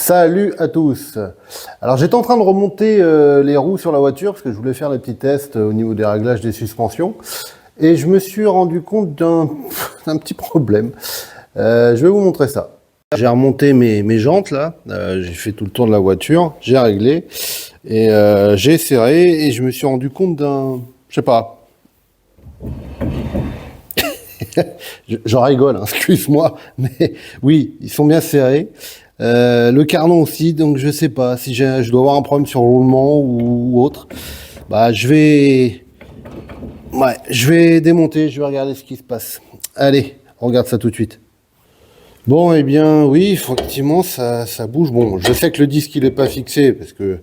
Salut à tous. Alors j'étais en train de remonter les roues sur la voiture parce que je voulais faire les petits tests au niveau des réglages des suspensions et je me suis rendu compte d'un petit problème. Je vais vous montrer ça. J'ai remonté mes jantes là, j'ai fait tout le tour de la voiture, j'ai réglé et j'ai serré et je me suis rendu compte d'un, je sais pas. J'en rigole, hein, excuse-moi, mais oui, ils sont bien serrés. Le cardan aussi, donc je sais pas si je dois avoir un problème sur le roulement ou autre. Bah, je vais démonter, je vais regarder ce qui se passe. Allez, on regarde ça tout de suite. Bon, eh bien, oui, effectivement, ça bouge. Bon, je sais que le disque, il est pas fixé parce que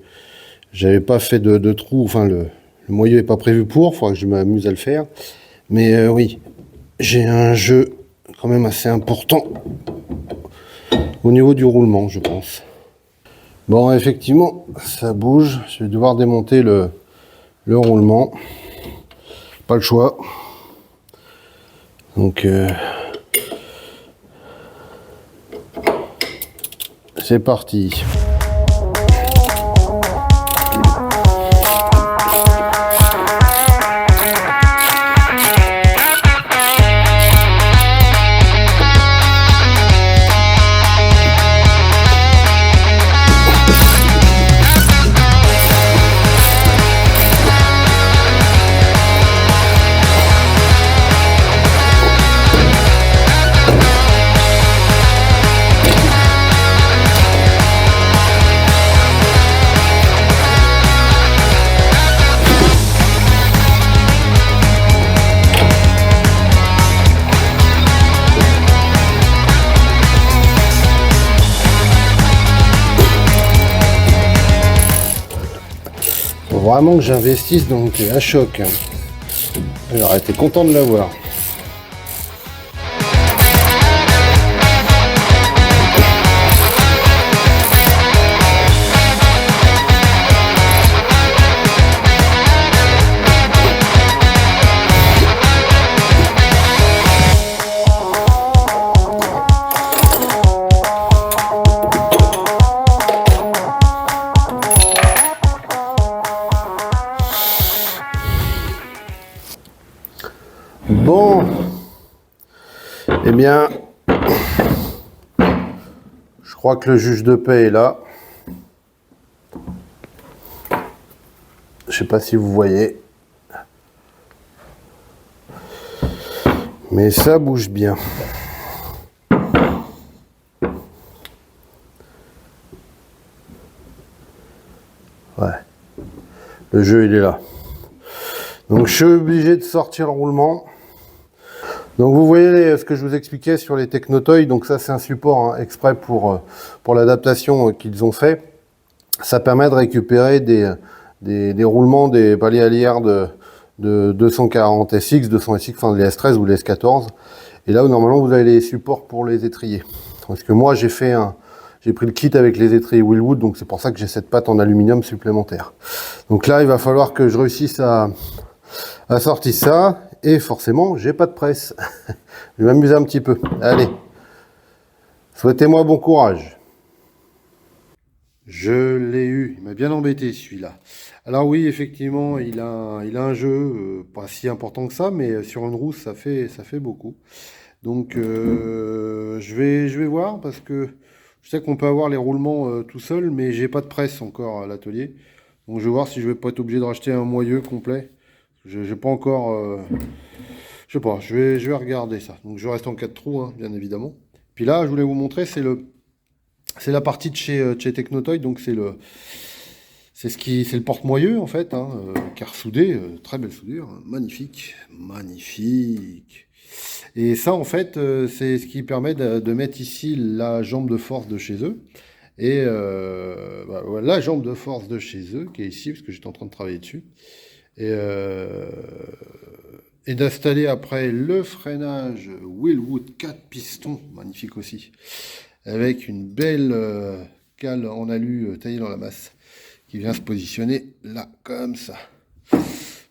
j'avais pas fait de trou. Enfin, le moyeu est pas prévu pour. Faudra que je m'amuse à le faire. Mais oui, j'ai un jeu quand même assez important au niveau du roulement, je pense. Bon, effectivement, ça bouge. Je vais devoir démonter le roulement. Pas le choix. Donc, c'est parti. Faut vraiment que j'investisse donc à choc. J'aurais été content de l'avoir. Bon, eh bien, je crois que le juge de paix est là. Je sais pas si vous voyez, mais ça bouge bien. Ouais, le jeu il est là. Donc je suis obligé de sortir le roulement. Donc vous voyez ce que je vous expliquais sur les Technotoys, donc ça c'est un support exprès pour l'adaptation qu'ils ont fait. Ça permet de récupérer des roulements des paliers allières de 240 SX, 200 SX, enfin les S13 ou les S14. Et là où normalement vous avez les supports pour les étriers. Parce que moi j'ai pris le kit avec les étriers Wilwood, donc c'est pour ça que j'ai cette patte en aluminium supplémentaire. Donc là il va falloir que je réussisse à sortir ça. Et forcément, j'ai pas de presse. Je vais m'amuser un petit peu. Allez. Souhaitez-moi bon courage. Je l'ai eu. Il m'a bien embêté celui-là. Alors oui, effectivement, il a un jeu pas si important que ça, mais sur une roue, ça fait beaucoup. Donc je vais voir parce que je sais qu'on peut avoir les roulements tout seul, mais j'ai pas de presse encore à l'atelier. Donc je vais voir si je vais pas être obligé de racheter un moyeu complet. J'ai pas encore... je sais pas, je vais regarder ça. Donc je reste en 4 trous, hein, bien évidemment. Puis là, je voulais vous montrer, c'est la partie de chez Technotoy. Donc c'est le porte-moyeu en fait, hein, car soudé, très belle soudure, hein, magnifique, magnifique. Et ça en fait, c'est ce qui permet de mettre ici la jambe de force de chez eux. Et voilà, la jambe de force de chez eux qui est ici, parce que j'étais en train de travailler dessus. Et d'installer après le freinage Wilwood 4 pistons, magnifique aussi, avec une belle cale en alu taillée dans la masse qui vient se positionner là, comme ça.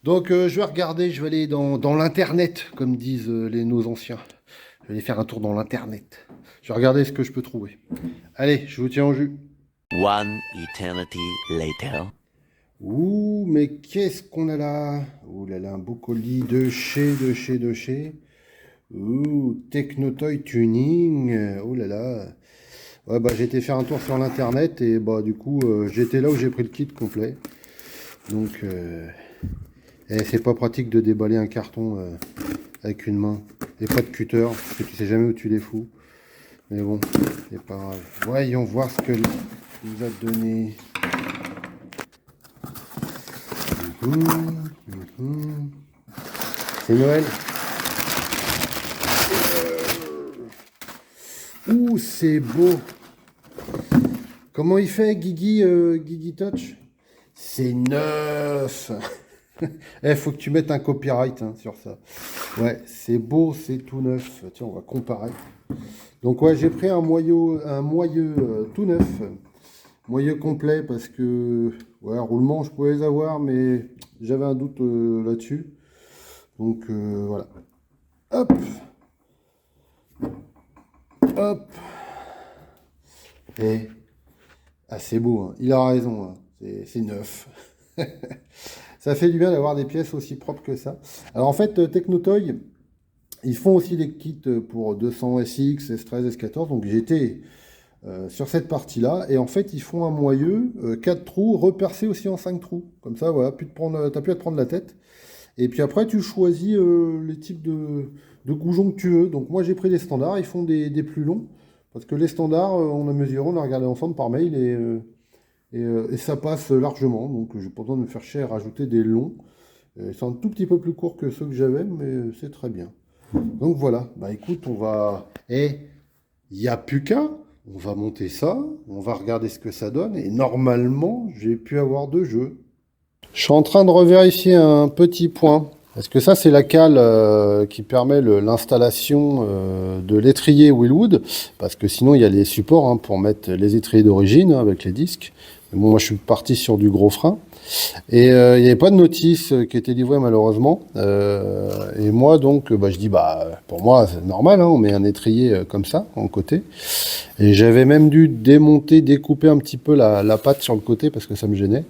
Donc je vais regarder, je vais aller dans l'internet, comme disent nos anciens. Je vais aller faire un tour dans l'internet. Je vais regarder ce que je peux trouver. Allez, je vous tiens au jus. One eternity later. Ouh, mais qu'est-ce qu'on a là? Ouh là là, un beau colis de chez. Ouh, Technotoy Tuning. Ouh là là. Ouais, bah j'ai été faire un tour sur l'internet et bah du coup j'étais là où j'ai pris le kit complet. Donc c'est pas pratique de déballer un carton avec une main. Et pas de cutter, parce que tu sais jamais où tu les fous. Mais bon, c'est pas grave. Voyons voir ce que nous a donné. C'est Noël. Ouh, c'est beau. Comment il fait, Guigui, Guigui Touch? C'est neuf. Faut que tu mettes un copyright hein, sur ça. Ouais, c'est beau, c'est tout neuf. Tiens, on va comparer. Donc ouais, j'ai pris un moyeu tout neuf. Moyeu complet parce que ouais, roulement, je pouvais les avoir, mais j'avais un doute là-dessus. Donc voilà. Hop. Hop. Et c'est beau, hein. Il a raison, hein. C'est neuf. Ça fait du bien d'avoir des pièces aussi propres que ça. Alors en fait, Technotoy, ils font aussi des kits pour 200 SX, S13, S14. Donc j'étais sur cette partie-là. Et en fait, ils font un moyeu, 4 trous, repercé aussi en 5 trous. Comme ça, voilà, t'as plus à te prendre la tête. Et puis après, tu choisis les types de goujons que tu veux. Donc moi, j'ai pris des standards. Ils font des plus longs. Parce que les standards, on a mesuré, on a regardé ensemble par mail. Et ça passe largement. Donc j'ai pas besoin de me faire chier à rajouter des longs. C'est un tout petit peu plus court que ceux que j'avais, mais c'est très bien. Donc voilà. Bah écoute, on va... il n'y a plus qu'à. On va monter ça. On va regarder ce que ça donne. Et normalement, j'ai pu avoir 2 jeux. Je suis en train de revérifier un petit point. Parce que ça, c'est la cale qui permet l'installation de l'étrier Willwood. Parce que sinon, il y a les supports hein, pour mettre les étriers d'origine hein, avec les disques. Mais bon, moi, je suis parti sur du gros frein. Et il n'y avait pas de notice qui était livrée malheureusement. Et moi, donc, je dis, pour moi, c'est normal. Hein, on met un étrier comme ça, en côté. Et j'avais même dû découper un petit peu la patte sur le côté parce que ça me gênait.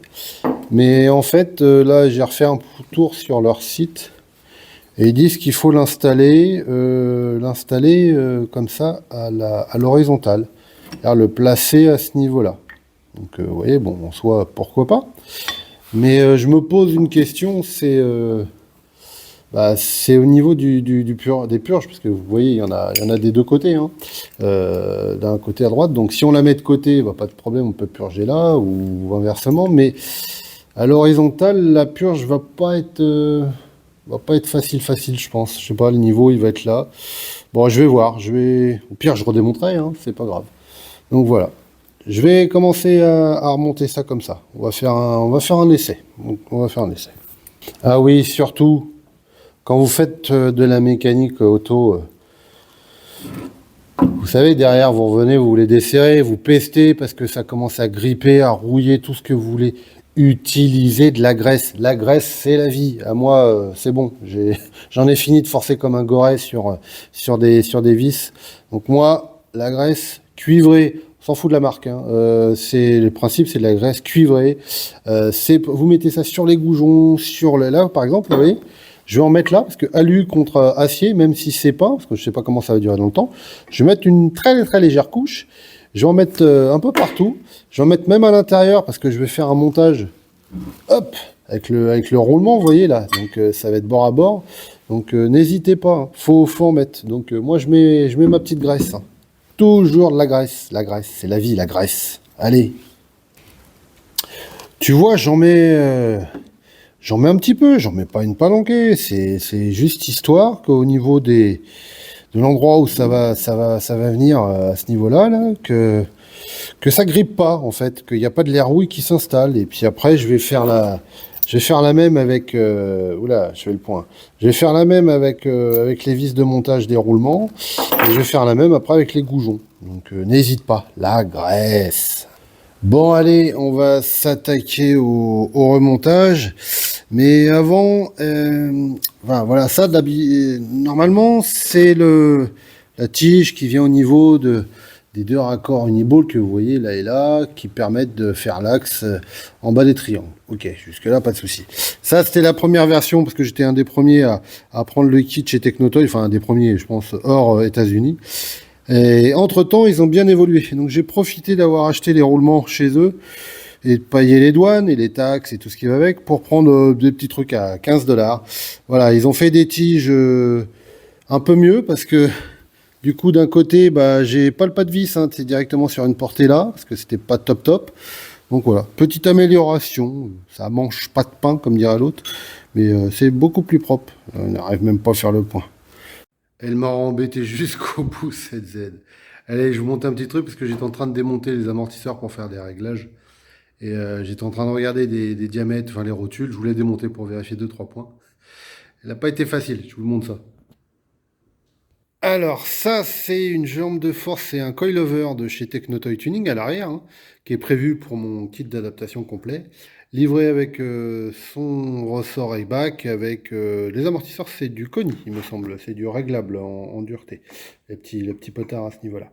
Mais en fait, là, j'ai refait un tour sur leur site et ils disent qu'il faut l'installer comme ça à l'horizontale, c'est-à-dire le placer à ce niveau-là. Donc, vous voyez, bon, en soi, pourquoi pas. Mais je me pose une question, c'est au niveau des purges, parce que vous voyez, il y en a des deux côtés, hein, d'un côté à droite. Donc, si on la met de côté, pas de problème, on peut purger là ou inversement, mais à l'horizontale, la purge va pas être facile, je pense. Je sais pas, le niveau, il va être là. Bon, je vais voir. Au pire, je redémonterai, hein, c'est pas grave. Donc voilà. Je vais commencer à remonter ça comme ça. On va faire un essai. Donc, on va faire un essai. Ah oui, surtout, quand vous faites de la mécanique auto, vous savez, derrière, vous revenez, vous les desserrez, vous pestez parce que ça commence à gripper, à rouiller, tout ce que vous voulez. Utilisez de la graisse. La graisse, c'est la vie. À moi, c'est bon. J'en ai fini de forcer comme un goret sur des vis. Donc moi, la graisse cuivrée, on s'en fout de la marque. Hein. Le principe, c'est de la graisse cuivrée. Vous mettez ça sur les goujons, là, par exemple, vous voyez. Je vais en mettre là, parce que alu contre acier, même si c'est pas, parce que je sais pas comment ça va durer dans le temps, je vais mettre une très très légère couche. Je vais en mettre un peu partout. Je vais en mettre même à l'intérieur, parce que je vais faire un montage, hop, avec le roulement, vous voyez là. Donc ça va être bord à bord. Donc n'hésitez pas, hein. Faut en mettre. Donc moi je mets ma petite graisse. Hein. Toujours de la graisse. La graisse, c'est la vie, la graisse. Allez. Tu vois, j'en mets un petit peu, j'en mets pas une palanquée, c'est juste histoire qu'au niveau de l'endroit où ça va venir à ce niveau-là, là, que ça grippe pas, en fait, qu'il n'y a pas de l'air rouille qui s'installe. Et puis après, je vais faire la même avec, oula, je fais le point. Je vais faire la même avec les vis de montage des roulements, et je vais faire la même après avec les goujons. Donc n'hésite pas, la graisse. Bon, allez, on va s'attaquer au remontage. Mais avant, voilà, ça, normalement, c'est la tige qui vient au niveau de des 2 raccords uniball que vous voyez là et là, qui permettent de faire l'axe en bas des triangles. Ok, jusque là pas de souci. Ça c'était la première version, parce que j'étais un des premiers à prendre le kit chez Technotoy, enfin un des premiers je pense hors États-Unis. Et entre temps ils ont bien évolué, donc j'ai profité d'avoir acheté les roulements chez eux, et de payer les douanes et les taxes et tout ce qui va avec, pour prendre des petits trucs à 15$. Voilà, ils ont fait des tiges un peu mieux, parce que du coup, d'un côté, bah, j'ai pas le pas de vis, hein, c'est directement sur une portée là, parce que c'était pas top. Donc voilà, petite amélioration. Ça mange pas de pain, comme dirait l'autre, mais c'est beaucoup plus propre. On n'arrive même pas à faire le point. Elle m'a embêté jusqu'au bout, cette Z. Allez, je vous monte un petit truc, parce que j'étais en train de démonter les amortisseurs pour faire des réglages. Et j'étais en train de regarder des diamètres, enfin les rotules. Je voulais démonter pour vérifier 2-3 points. Elle n'a pas été facile, je vous montre ça. Alors ça, c'est une jambe de force, c'est un coilover de chez Technotoy Tuning à l'arrière, hein, qui est prévu pour mon kit d'adaptation complet, livré avec son ressort back, avec les amortisseurs, c'est du Koni, il me semble, c'est du réglable en dureté, le petit potard à ce niveau-là.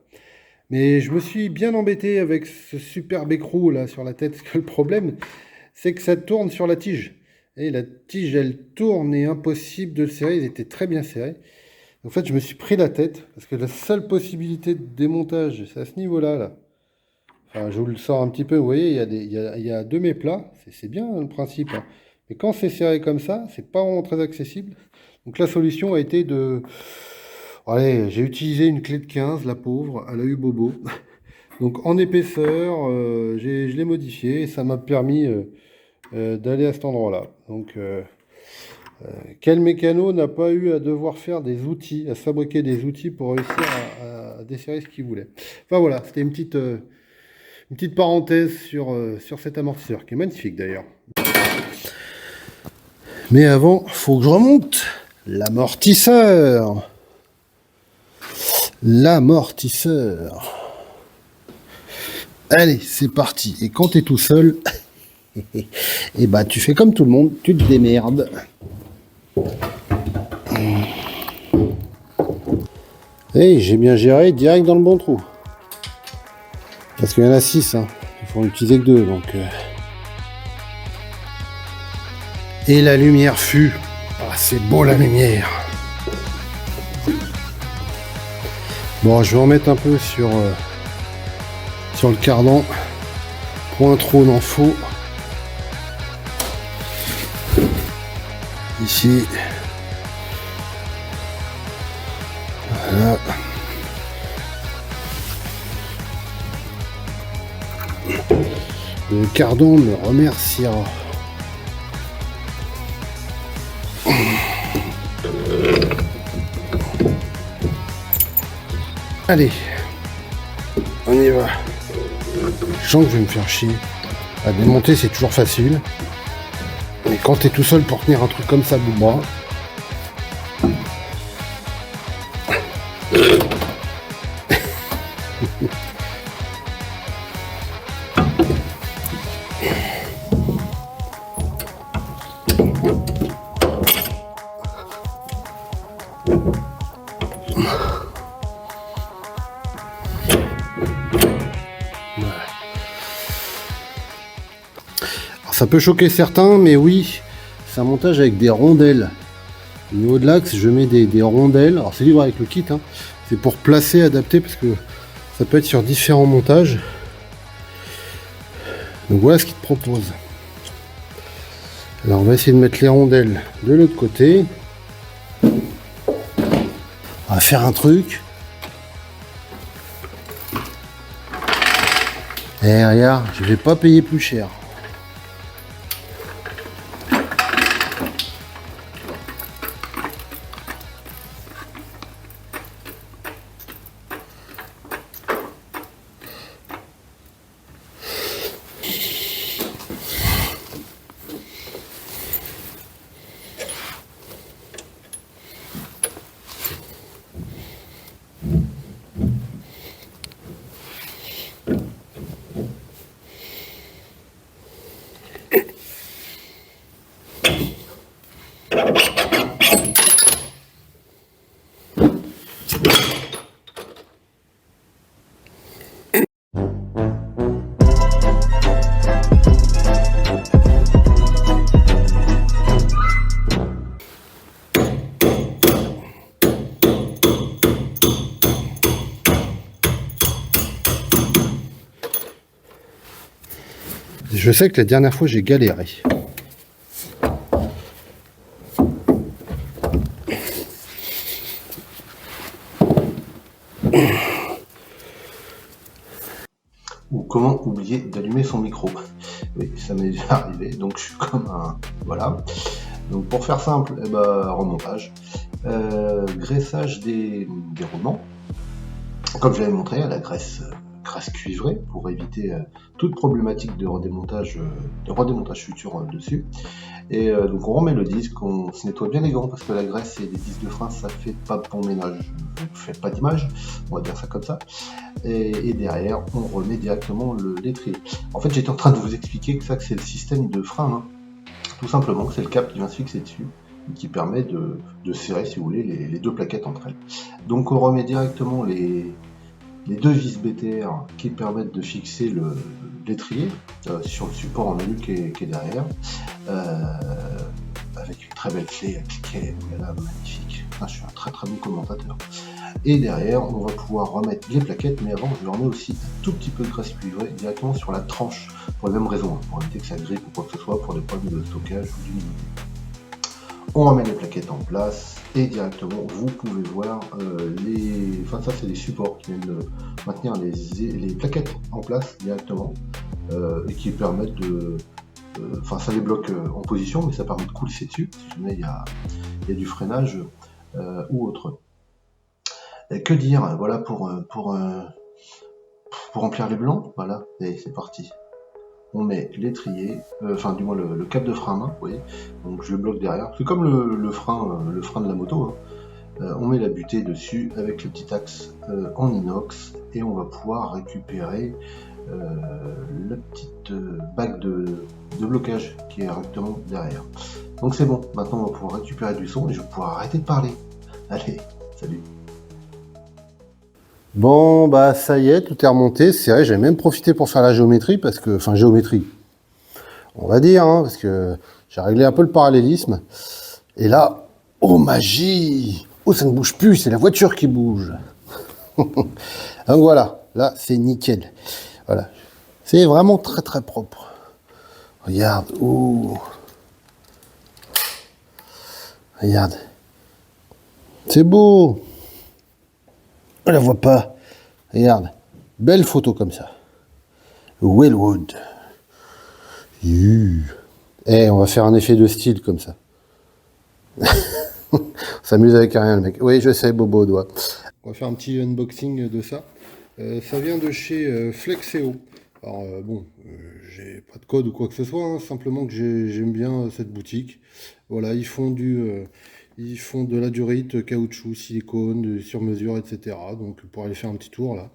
Mais je me suis bien embêté avec ce super écrou là sur la tête, parce que le problème, c'est que ça tourne sur la tige. Et la tige, elle tourne et impossible de le serrer, il était très bien serré. En fait, je me suis pris la tête, parce que la seule possibilité de démontage, c'est à ce niveau-là, là. Enfin, je vous le sors un petit peu, vous voyez, il y a 2 méplats, c'est bien hein, le principe, hein. Mais quand c'est serré comme ça, c'est pas vraiment très accessible. Donc la solution a été de... Allez, j'ai utilisé une clé de 15, la pauvre, elle a eu bobo. Donc en épaisseur, je l'ai modifié, et ça m'a permis d'aller à cet endroit-là. Donc... quel mécano n'a pas eu à devoir faire des outils, à se fabriquer des outils pour réussir à desserrer ce qu'il voulait. Enfin voilà, c'était une petite parenthèse sur cet amortisseur, qui est magnifique d'ailleurs. Mais avant, faut que je remonte l'amortisseur. L'amortisseur. Allez, c'est parti. Et quand t'es tout seul, et bah tu fais comme tout le monde, tu te démerdes. Et j'ai bien géré direct dans le bon trou. Parce qu'il y en a 6, hein. Il faut en utiliser que 2, donc... Et la lumière fut... Ah, c'est beau la lumière. Bon, je vais en mettre un peu sur le cardan. Point trop n'en faut. Ici... Voilà. Le cardan me remerciera. Allez, on y va. Je sens que je vais me faire chier. À démonter, c'est toujours facile. Mais quand t'es tout seul pour tenir un truc comme ça bout de bras, ça peut choquer certains, mais oui, c'est un montage avec des rondelles. Au niveau de l'axe, je mets des rondelles. Alors c'est libre avec le kit, hein. C'est pour placer, adapter, parce que ça peut être sur différents montages. Donc voilà ce qu'il te propose. Alors on va essayer de mettre les rondelles de l'autre côté. On va faire un truc. Et regarde, je vais pas payer plus cher. Je sais que la dernière fois, j'ai galéré. Ou comment oublier d'allumer son micro. Oui, ça m'est déjà arrivé, donc je suis comme un... Voilà. Donc pour faire simple, eh ben, remontage. Graissage des roulements. Comme je l'avais montré, à la graisse cuivrée pour éviter toute problématique de redémontage futur dessus. Et donc on remet le disque, on se nettoie bien les gants parce que la graisse et les disques de frein ça fait pas bon ménage, fait pas d'image, on va dire ça comme ça. Et derrière on remet directement l'étrier. En fait j'étais en train de vous expliquer que ça que c'est le système de frein, hein. Tout simplement c'est le cap qui vient se fixer dessus et qui permet de serrer si vous voulez les deux plaquettes entre elles. Donc on remet directement les deux vis BTR qui permettent de fixer l'étrier sur le support en alu qui est derrière, avec une très belle clé à cliquer, voilà, magnifique. Ah, je suis un très bon commentateur. Et derrière, on va pouvoir remettre les plaquettes, mais avant, je leur mets aussi un tout petit peu de graisse cuivrée directement sur la tranche, pour les mêmes raisons, hein, pour éviter que ça grippe ou quoi que ce soit, pour des problèmes de stockage ou d'humidité. On remet les plaquettes en place et directement vous pouvez voir enfin ça c'est des supports qui viennent maintenir les plaquettes en place directement et qui permettent de enfin ça les bloque en position mais ça permet de coulisser dessus si jamais il y a du freinage ou autre. Et que dire, voilà pour remplir les blancs, voilà, et c'est parti. On met l'étrier, enfin du moins le cap de frein à main, vous voyez, donc je le bloque derrière, c'est comme le frein de la moto, hein. On met la butée dessus avec le petit axe en inox et on va pouvoir récupérer la petite bague de blocage qui est directement derrière. Donc c'est bon, maintenant on va pouvoir récupérer du son et je vais pouvoir arrêter de parler. Allez, salut. Bon, bah ça y est, tout est remonté. C'est vrai, j'ai même profité pour faire la géométrie, parce que, enfin géométrie, on va dire, hein, parce que j'ai réglé un peu le parallélisme. Et là, oh magie! Oh, ça ne bouge plus, c'est la voiture qui bouge. Donc voilà, là c'est nickel. Voilà, c'est vraiment très propre. Regarde, oh, regarde, c'est beau. On la voit pas. Regarde, belle photo comme ça. Wellwood. On va faire un effet de style comme ça. On s'amuse avec rien, le mec. Oui, je sais, Bobo doigt. On va faire un petit unboxing de ça. Ça vient de chez Flexeo. Alors, j'ai pas de code ou quoi que ce soit, hein, simplement que j'aime bien cette boutique. Voilà, ils font de la durite, caoutchouc, silicone, sur mesure, etc. Donc pour aller faire un petit tour là,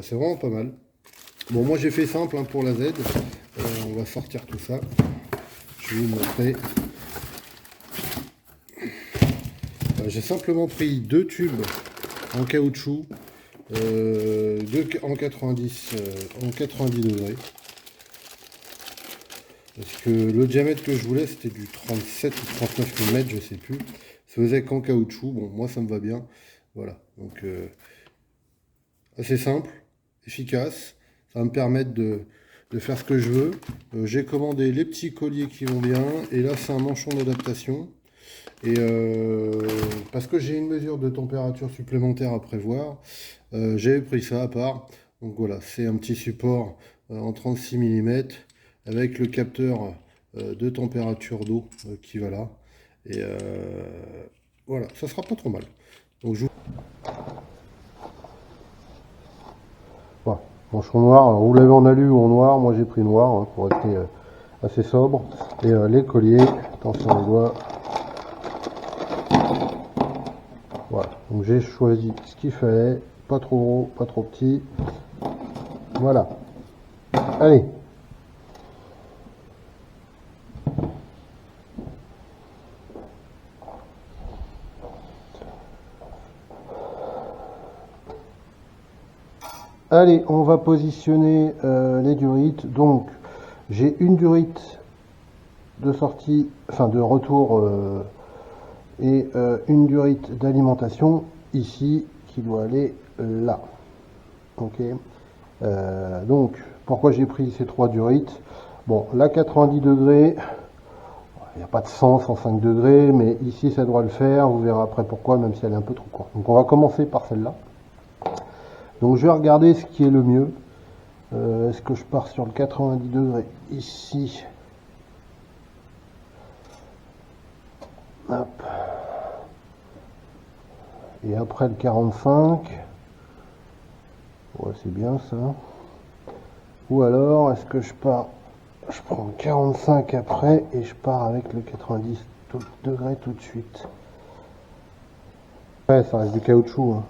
c'est vraiment pas mal. Bon, moi j'ai fait simple hein, pour la Z. On va sortir tout ça. Je vais vous montrer. J'ai simplement pris deux tubes en caoutchouc en 90 degrés. Parce que le diamètre que je voulais c'était du 37 ou 39 mm, je sais plus. Ça faisait qu'en caoutchouc. Bon, moi ça me va bien. Voilà. Donc assez simple, efficace. Ça va me permettre de faire ce que je veux. J'ai commandé les petits colliers qui vont bien. Et là c'est un manchon d'adaptation. Et parce que j'ai une mesure de température supplémentaire à prévoir, j'avais pris ça à part. Donc voilà, c'est un petit support en 36 mm avec le capteur de température d'eau qui va là. Et voilà, ça sera pas trop mal. Donc voilà, manchon noir. Alors, vous l'avez en alu ou en noir, moi j'ai pris noir hein, pour rester assez sobre. Et les colliers, attention les doigts. Voilà, donc j'ai choisi ce qu'il fallait, pas trop gros, pas trop petit. Voilà. Allez. Allez, on va positionner les durites. Donc, j'ai une durite de sortie, enfin de retour et une durite d'alimentation ici qui doit aller là. Ok. Donc, pourquoi j'ai pris ces trois durites? Bon, là 90 degrés, il n'y a pas de 100, 105 degrés, mais ici ça doit le faire. Vous verrez après pourquoi, même si elle est un peu trop courte. Donc on va commencer par celle-là. Donc je vais regarder ce qui est le mieux. Est-ce que je pars sur le 90 degrés ici? Hop. Et après le 45. Ouais, c'est bien ça. Ou alors, est-ce que je pars... Je prends le 45 après et je pars avec le 90 degrés tout de suite. Ouais, ça reste du caoutchouc. Hein.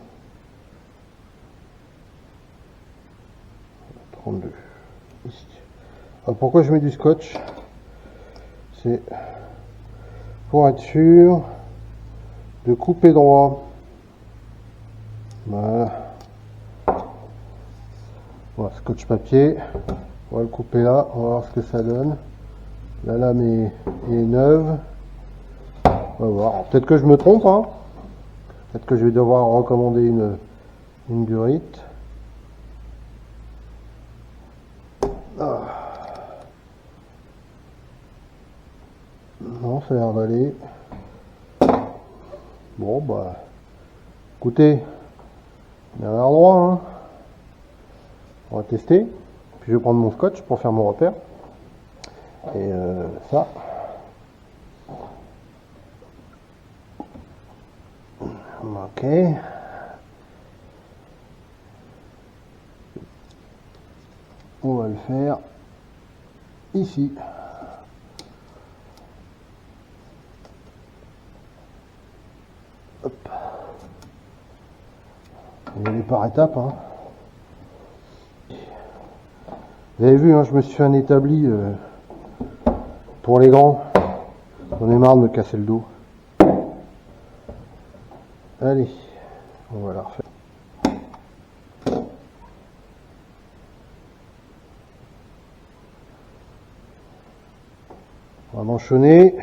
32. Ici. Alors, pourquoi je mets du scotch? C'est pour être sûr de couper droit. Voilà. Voilà, scotch papier. On va le couper là, on va voir ce que ça donne. La lame est neuve. On va voir. Peut-être que je me trompe, hein. Peut-être que je vais devoir recommander une durite. Ah. Non, ça a l'air d'aller. Bon, bah, écoutez, on a l'air droit, hein. On va tester. Puis je vais prendre mon scotch pour faire mon repère. Et ça. Ok. On va le faire ici. Hop. On va aller par étapes, hein. Vous avez vu, hein, je me suis fait un établi pour les grands. J'en ai marre de me casser le dos. Allez, on va la refaire. On va manchonner.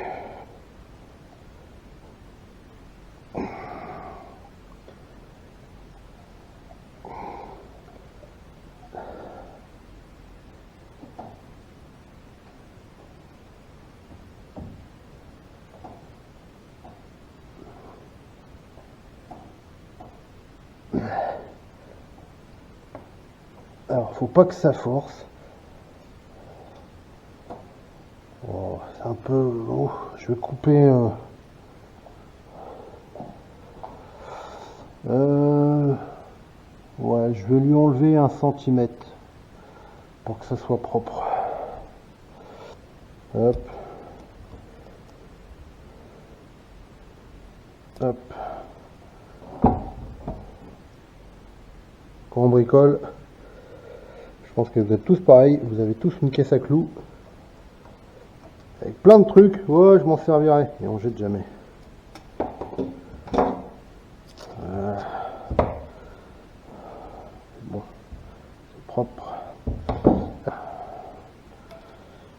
Alors, faut pas que ça force. Oh, c'est un peu... Oh, je vais couper... ouais, je vais lui enlever 1 centimètre pour que ça soit propre. Hop. Hop. Quand on bricole, je pense que vous êtes tous pareils, vous avez tous une caisse à clous avec plein de trucs. Ouais, je m'en servirai et on jette jamais. Voilà. Bon, c'est propre.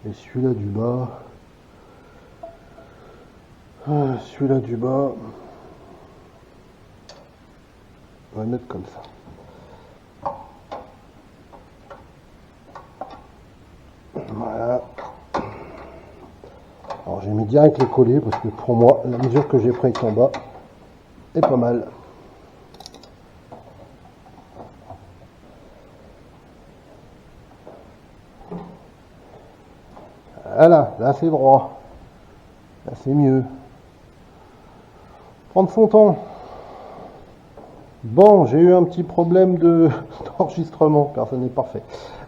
Et celui-là du bas, celui-là du bas, on va le mettre comme ça. Voilà. Alors j'ai mis direct les collets parce que pour moi la mesure que j'ai prise en bas est pas mal. Voilà, là c'est droit. Là c'est mieux. Prendre son temps. Bon, j'ai eu un petit problème d'enregistrement, personne n'est parfait.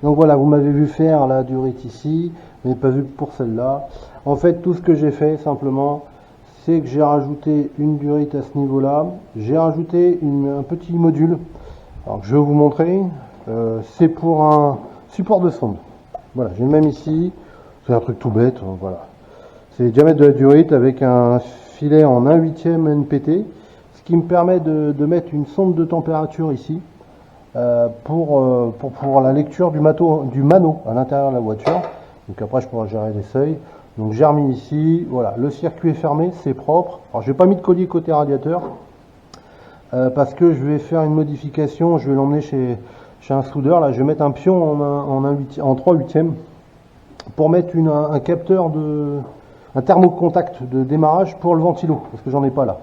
Donc voilà, vous m'avez vu faire la durite ici, mais pas vu pour celle-là. En fait, tout ce que j'ai fait simplement, c'est que j'ai rajouté une durite à ce niveau-là. J'ai rajouté un petit module. Alors je vais vous montrer. C'est pour un support de sonde. Voilà, j'ai le même ici. C'est un truc tout bête, voilà. C'est le diamètre de la durite avec un filet en 1/8 NPT, ce qui me permet de mettre une sonde de température ici pour la lecture du mano à l'intérieur de la voiture. Donc après je pourrai gérer les seuils. Donc j'ai remis ici, voilà, le circuit est fermé, c'est propre. Alors j'ai pas mis de collier côté radiateur parce que je vais faire une modification, je vais l'emmener chez un soudeur. Là je vais mettre un pion en 3/8 pour mettre un capteur un thermocontact de démarrage pour le ventilo, parce que j'en ai pas là.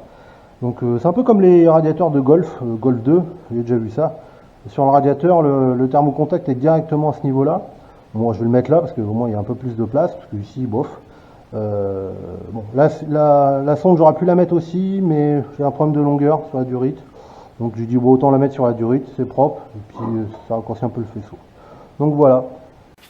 Donc c'est un peu comme les radiateurs de Golf, Golf 2, j'ai déjà vu ça. Sur le radiateur, le thermocontact est directement à ce niveau-là. Moi je vais le mettre là parce qu'au moins il y a un peu plus de place, parce que ici, bof. Bon, là, la sonde j'aurais pu la mettre aussi, mais j'ai un problème de longueur sur la durite. Donc j'ai dit bon, autant la mettre sur la durite, c'est propre, et puis ça raccourcit un peu le faisceau. Donc voilà.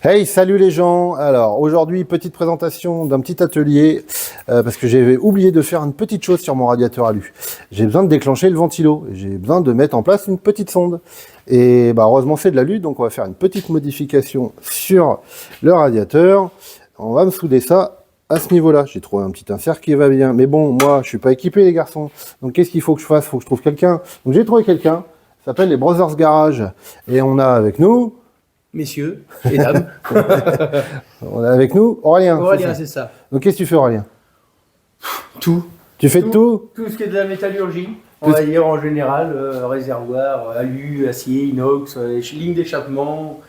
Hey, salut les gens. Alors aujourd'hui, petite présentation d'un petit atelier parce que j'avais oublié de faire une petite chose sur mon radiateur alu. J'ai besoin de déclencher le ventilo. J'ai besoin de mettre en place une petite sonde. Et bah, heureusement c'est de l'alu, donc on va faire une petite modification sur le radiateur. On va me souder ça à ce niveau-là. J'ai trouvé un petit insert qui va bien. Mais bon, moi je suis pas équipé les garçons. Donc qu'est-ce qu'il faut que je fasse? Il faut que je trouve quelqu'un. Donc j'ai trouvé quelqu'un. Ça s'appelle les Brothers Garage. Et on a avec nous... Messieurs et dames. On a avec nous Aurélien. Aurélien, c'est ça. Donc qu'est-ce que tu fais Aurélien? Tout. Tu fais de tout? Tout ce qui est de la métallurgie, on va dire en général, réservoir, alu, acier, inox, ligne d'échappement,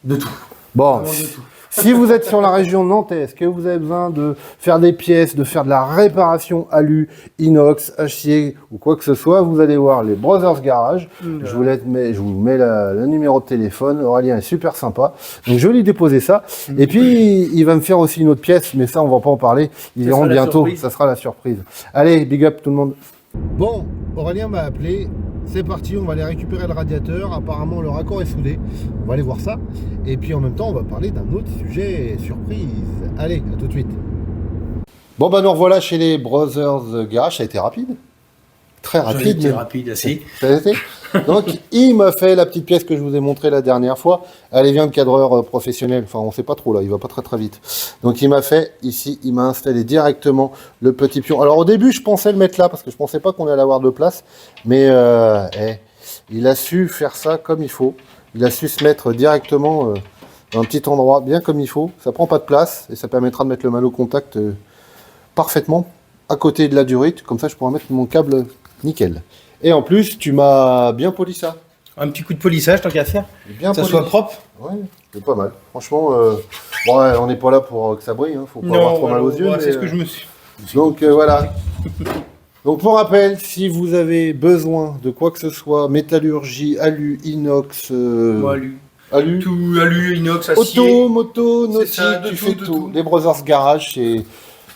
de tout. Bon, Vraiment de tout. si vous êtes sur la région nantaise, que vous avez besoin de faire des pièces, de faire de la réparation alu, inox, acier ou quoi que ce soit, vous allez voir les Brothers Garage. Je vous mets le numéro de téléphone. Aurélien est super sympa. Donc je vais lui déposer ça. Et puis il va me faire aussi une autre pièce, mais ça on va pas en parler. Ils verront bientôt. Ça sera la surprise. Allez, big up tout le monde. Bon, Aurélien m'a appelé. C'est parti, on va aller récupérer le radiateur. Apparemment, le raccord est soudé. On va aller voir ça. Et puis en même temps, on va parler d'un autre sujet surprise. Allez, à tout de suite. Bon, bah nous revoilà chez les Brothers Garage. Ça a été rapide. Très rapide. C'était rapide, assez. Ça a été. Donc, il m'a fait la petite pièce que je vous ai montrée la dernière fois. Elle vient de cadreur professionnel. Enfin, on sait pas trop là. Il va pas très très vite. Donc, il m'a fait ici. Il m'a installé directement le petit pion. Alors, au début, je pensais le mettre là parce que je pensais pas qu'on allait avoir de place. Mais il a su faire ça comme il faut. Il a su se mettre directement dans un petit endroit bien comme il faut. Ça prend pas de place et ça permettra de mettre le malo contact parfaitement à côté de la durite. Comme ça, je pourrai mettre mon câble nickel. Et en plus, tu m'as bien poli ça. Un petit coup de polissage, tant qu'à faire. Bien Que ça poli. soit propre. Ouais, c'est pas mal. Franchement, bon, ouais, on n'est pas là pour que ça brille. Hein. Faut pas avoir trop mal aux yeux. Ouais, mais, c'est ce que je me suis. Donc voilà. Donc pour rappel, si vous avez besoin de quoi que ce soit, métallurgie, alu, inox, alu, Tout, alu, inox, acier. auto, moto, nautique, ça, de tu tout, fais de tout. tout. Les Brothers Garage, c'est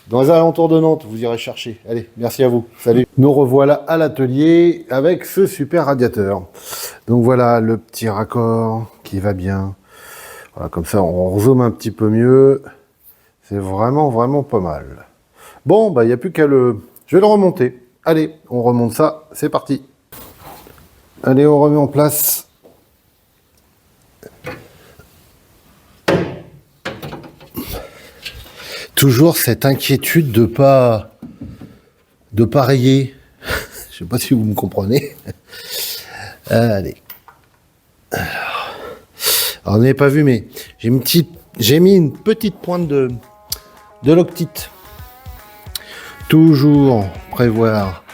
dans les alentours de Nantes, vous irez chercher. Allez, merci à vous. Salut. Nous revoilà à l'atelier avec ce super radiateur. Donc voilà le petit raccord qui va bien. Voilà, comme ça on rezoome un petit peu mieux. C'est vraiment pas mal. Bon, bah il n'y a plus qu'à le... Je vais le remonter. Allez, on remonte ça, c'est parti. Allez, on remet en place. Toujours cette inquiétude de pas rayer. Je sais pas si vous me comprenez. Allez. Alors, vous n'avez pas vu, mais j'ai mis une petite pointe de loctite. Toujours prévoir.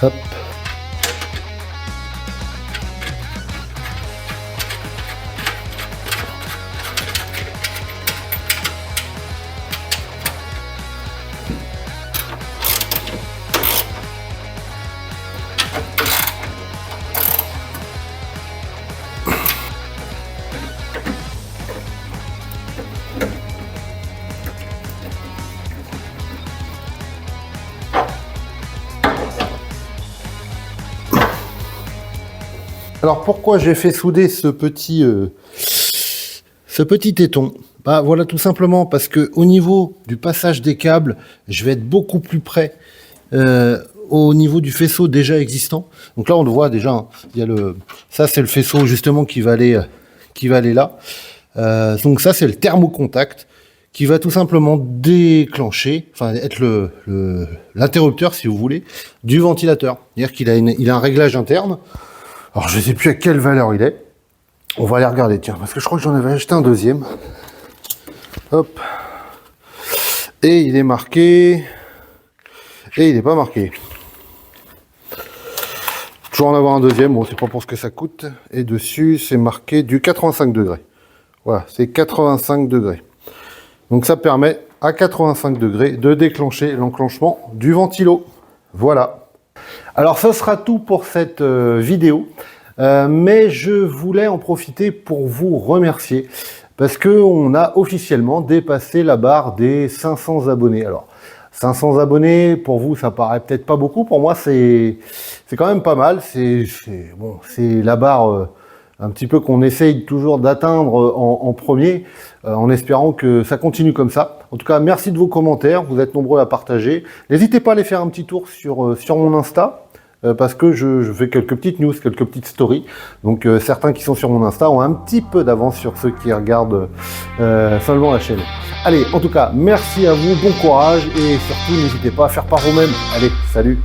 Hop. Alors pourquoi j'ai fait souder ce petit téton? Bah voilà, tout simplement parce que au niveau du passage des câbles, je vais être beaucoup plus près au niveau du faisceau déjà existant. Donc là on le voit déjà, hein, il y a ça c'est le faisceau justement qui va aller là. Donc ça c'est le thermocontact qui va tout simplement déclencher, enfin être l'interrupteur si vous voulez du ventilateur. C'est-à-dire qu'il a un réglage interne. Alors je ne sais plus à quelle valeur il est. On va aller regarder, tiens, parce que je crois que j'en avais acheté un deuxième. Hop. Et il est marqué. Et il n'est pas marqué. Toujours en avoir un deuxième, bon c'est pas pour ce que ça coûte. Et dessus c'est marqué du 85 degrés. Voilà, c'est 85 degrés. Donc ça permet à 85 degrés de déclencher l'enclenchement du ventilo. Voilà. Alors ce sera tout pour cette vidéo. Mais je voulais en profiter pour vous remercier parce qu'on a officiellement dépassé la barre des 500 abonnés. Alors 500 abonnés, pour vous ça paraît peut-être pas beaucoup, pour moi c'est quand même pas mal. C'est la barre un petit peu qu'on essaye toujours d'atteindre en premier, en espérant que ça continue comme ça. En tout cas, merci de vos commentaires, vous êtes nombreux à partager. N'hésitez pas à aller faire un petit tour sur mon Insta, parce que je fais quelques petites news, quelques petites stories. Donc certains qui sont sur mon Insta ont un petit peu d'avance sur ceux qui regardent seulement la chaîne. Allez, en tout cas, merci à vous, bon courage et surtout n'hésitez pas à faire par vous-même. Allez, salut!